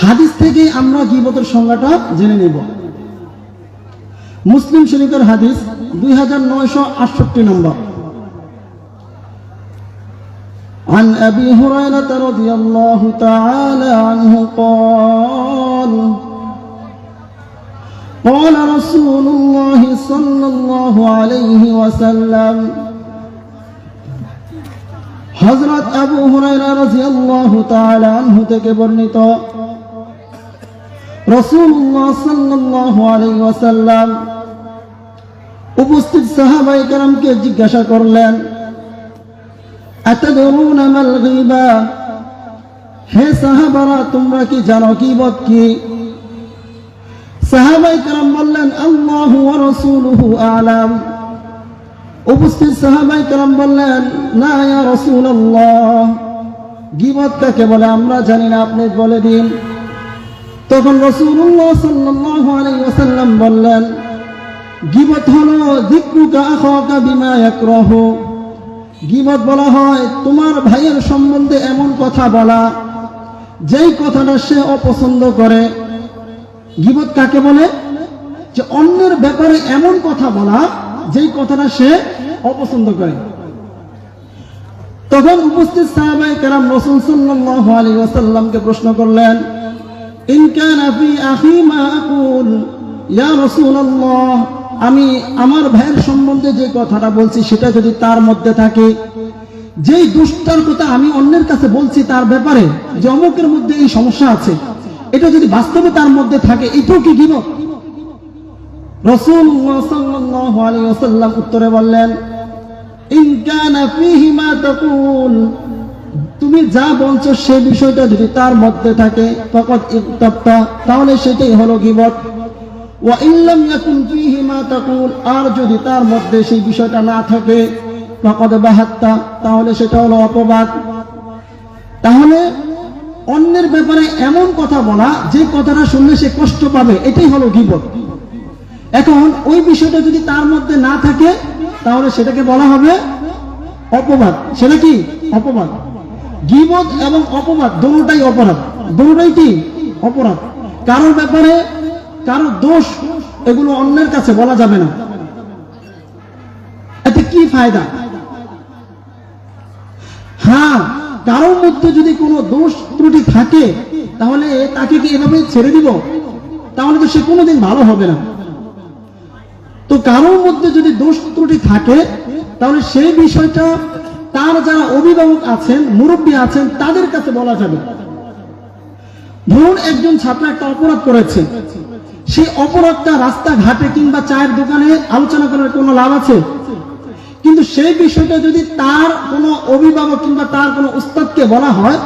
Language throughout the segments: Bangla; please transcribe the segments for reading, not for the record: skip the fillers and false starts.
হাদিস থেকে আমরা গীবতের সংজ্ঞাটা জেনে নেব। মুসলিম শরীফের হাদিস 2968 নম্বর। عن أبي هريرة رضي الله تعالى عنه قال قال رسول الله صلى الله عليه وسلم হযরত আবু হুরায়রা রাদিয়াল্লাহু তাআলা আনহু থেকে বর্ণিত, রাসূলুল্লাহ সাল্লাল্লাহু আলাইহি ওয়াসাল্লাম উপস্থিত সাহাবায়ে কেরামকে জিজ্ঞাসা করলেন, আতাদরুনা মাল গীবা, হে সাহাবারা তোমরা কি জানো গীবত কি? সাহাবায়ে কেরাম বললেন, আল্লাহু ওয়া রাসূলুহু আ'লাম। উপস্থিত সাহাবায়ে কেরাম বললেন, না ইয়া রাসূলুল্লাহ, গীবত কাকে বলে আমরা জানি না, আপনি বলে দিন। তখন রাসূলুল্লাহ সাল্লাল্লাহু আলাইহি ওয়াসাল্লাম বললেন, গীবত হলো যিকরুকা আখাকা বিমা ইয়াকরাহু। গীবত বলা হয় তোমার ভাইয়ের সম্বন্ধে এমন কথা বলা যেই কথাটা সে অপছন্দ করে। গীবত কাকে বলে? যে অন্যের ব্যাপারে এমন কথা বলা যেই কথাটা সে অপছন্দ করে। তখন উপস্থিত সাহাবায়ে কেরাম রাসূল সাল্লাল্লাহু আলাইহি ওয়াসাল্লামকে প্রশ্ন করলেন, ইন কানা ফি আখি মা আকুল ইয়া রাসূলুল্লাহ, আমি আমার ভাইয়ের সম্বন্ধে যে কথাটা বলছি সেটা যদি তার মধ্যে থাকে, যেই দুষ্টার কথা আমি অন্যের কাছে বলছি তার ব্যাপারে যে অমুকের মধ্যে এই সমস্যা আছে, এটা যদি বাস্তবে তার মধ্যে থাকে, এটাও কি গীবত? রাসূলুল্লাহ সাল্লাল্লাহু আলাইহি ওয়াসাল্লাম উত্তরে বললেন, ইন কানা ফীহি মা তাকুল, তুমি যা বলছো সেই বিষয়টা যদি তার মধ্যে থাকে, ফাকাদ ইগতাবতা, তাহলে সেটাই হলো গীবত। ওয়া ইন লাম ইয়াকুন ফীহি মা তাকুল, আর যদি তার মধ্যে সেই বিষয়টা না থাকে, ফাকাদ বাহাত্তা, তাহলে সেটা হলো অপবাদ। তাহলে অন্যের ব্যাপারে এমন কথা বলা যে কথাটা শুনলে সে কষ্ট পাবে, এটাই হলো গীবত। এখন ওই বিষয়টা যদি তার মধ্যে না থাকে তাহলে সেটাকে বলা হবে অপবাদ। সেটা কি? অপবাদ। গীবত এবং অপবাদ দুটোটাই অপরাধ, দুটোটাই কি? অপরাধ। কারোর ব্যাপারে কারো দোষ এগুলো অন্যের কাছে বলা যাবে না। এতে কি ফায়দা? হ্যাঁ, কারোর মধ্যে যদি কোনো দোষ ত্রুটি থাকে তাহলে তাকে কি এভাবে ছেড়ে দিব? তাহলে তো সে কোনোদিন ভালো হবে না। তো কারোর মধ্যে যদি দোষ ত্রুটি থাকে তাহলে সেই বিষয়টা তার যারা অভিভাবক আছেন, মুরব্বী আছেন, তাদের কাছে বলা যাবে। ধরুন একজন ছাত্র একটা অপরাধ করেছে, সেই অপরাধটা রাস্তাঘাটে কিংবা চায়ের দোকানে আলোচনা করার কোনো লাভ আছে? কিন্তু সেই বিষয়টা যদি তার কোনো অভিভাবক কিংবা তার কোনো উস্তাদকে বলা হয়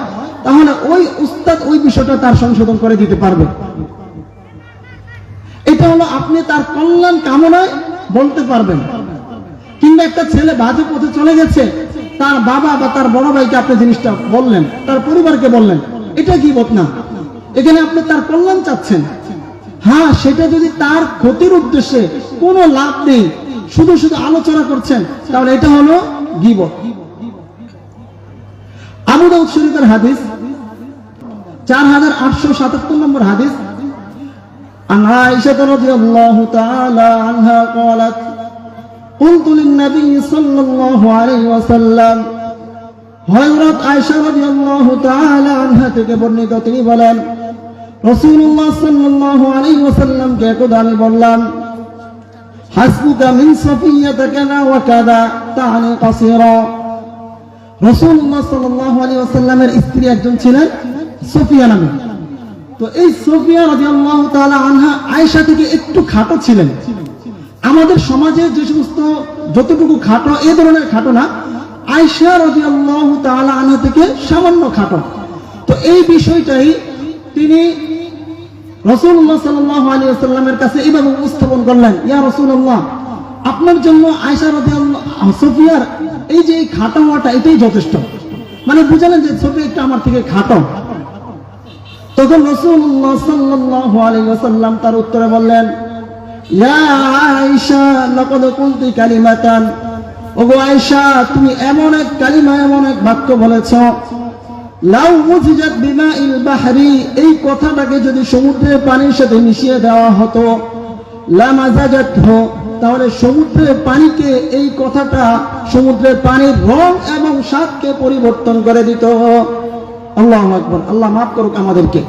তাহলে ওই উস্তাদ ওই বিষয়টা তার সংশোধন করে দিতে পারবে। এটা হলো আপনি তার কল্যাণ কামনায় বলতে পারবেন। কিংবা একটা ছেলে বাজে পথে চলে গেছে, তার বাবা বা তার বড় ভাইকে আপনি জিনিসটা বললেন, তার পরিবারকে বললেন, এটা গীবত না। এখানে আপনি তার কল্যাণ চাচ্ছেন। হ্যাঁ, সেটা যদি তার ক্ষতির উদ্দেশ্যে কোনো লাভ নেই, শুধু শুধু আলোচনা করছেন, তাহলে এটা হলো গীবত। আবু দাউদ শরীফের হাদিস 4877 নম্বর হাদিস। عن عائشة رضي الله تعالى عنها قالت قلت للنبي صلى الله عليه وسلم, হযরত আয়েশা রাদিয়াল্লাহু তাআলা আনহা থেকে বর্ণিত, তিনি বলেন, রাসূলুল্লাহ সাল্লাল্লাহু আলাইহি ওয়াসাল্লাম কে একদা আমি বললাম, হাসবুকা মিন সাফিয়াতা কাযা ওয়া কাযা তা'নি কাসীরা। রাসূলুল্লাহ সাল্লাল্লাহু আলাইহি ওয়াসাল্লামের স্ত্রী একজন ছিলেন সাফিয়া নামে। তো এই সাফিয়া রাদিয়াল্লাহু তাআলা আনহা আয়েশা থেকে একটু খাটো ছিলেন। আমাদের সমাজে যে সমস্ত যতটুকু খাটো, এই ধরনের খাটো না, আয়েশা রাদিয়াল্লাহু তাআলা আনহা থেকে সামান্য খাটো। তো এই বিষয়টাই তিনি রাসূলুল্লাহ সাল্লাল্লাহু আলাইহি ওয়াসাল্লামের কাছে এইভাবে উপস্থাপন করলেন, ইয়া রাসূলুল্লাহ, আপনার জন্য আয়েশা রাদিয়াল্লাহু সাফিয়ার এই যে খাটো হওয়াটা এটাই যথেষ্ট। মানে বুঝলেন যে সাফিয়া একটু আমার থেকে খাটো। তখন রাসূলুল্লাহ সাল্লাল্লাহু আলাইহি ওয়াসাল্লাম তার উত্তরে বললেন, ইয়া আয়েশা লাকাদ কুলতি কালিমাতান, ওগো আয়েশা, তুমি এমন এক কালিমা, এমন এক বাক্য বলেছ, লাউ মুজিজাত বিমাইল বাহরি, এই কথাটাকে যদি সমুদ্রের পানির সাথে মিশিয়ে দেওয়া হতো, লামাজাজাতহু, তাহলে সমুদ্রের পানিকে, এই কথাটা সমুদ্রের পানির রং এবং স্বাদকে পরিবর্তন করে দিত। আল্লাহু আকবার। আল্লাহ মাফ করুক আমাদেরকে।